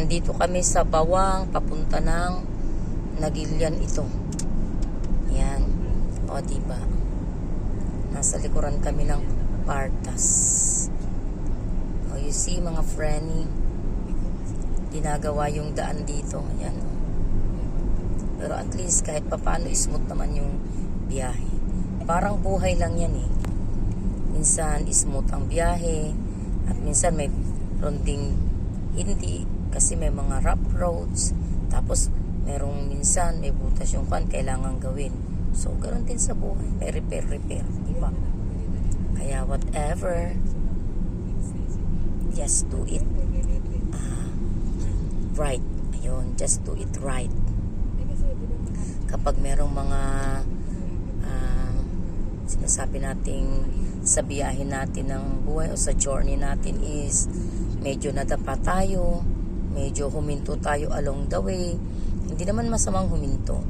Nandito kami sa Bawang, papunta ng Nagilian ito. Yan. O, diba? Nasa likuran kami ng Partas. O, you see, mga friendly, ginagawa yung daan dito. Yan. Pero at least, kahit papaano, smooth naman yung biyahe. Parang buhay lang yan eh. Minsan, smooth ang biyahe. At minsan, may ronding hindi. Kasi may mga rough roads. Tapos, merong minsan, may butas yung kailangan gawin. So, ganoon din sa buhay. May repair. Diba? Kaya, whatever, just do it right. Ayun, just do it right. Kapag merong mga sinasabi nating sa biyahe natin ng buhay o sa journey natin is medyo nadapa tayo, medyo huminto tayo along the way, hindi naman masamang huminto.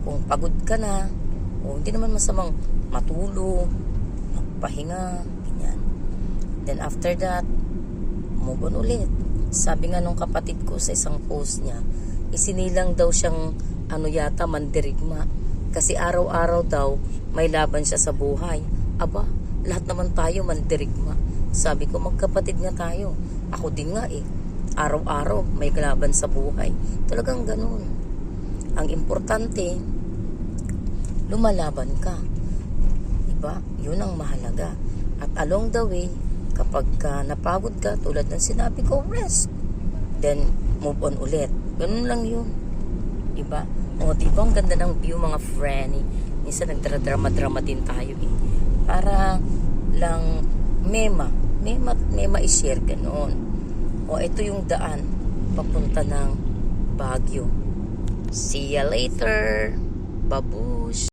Kung pagod ka na, o hindi naman masamang matulog, magpahinga, ganyan. Then after that, move on ulit. Sabi nga nung kapatid ko sa isang post niya, isinilang daw siyang mandirigma. Kasi araw-araw daw, may laban siya sa buhay. Aba, lahat naman tayo mandirigma. Sabi ko, magkapatid nga tayo. Ako din nga eh. Araw-araw, may laban sa buhay. Talagang ganun. Ang importante, lumalaban ka. Diba? Yun ang mahalaga. At along the way, kapag napagod ka, tulad ng sinabi ko, rest. Then, move on ulit. Ganun lang yun. Diba? O, diba ang ganda ng view, mga friend. Minsan nagdrama-drama din tayo eh. Para lang may ma-share ganoon. O, ito yung daan papunta ng Baguio. See ya later. Babush.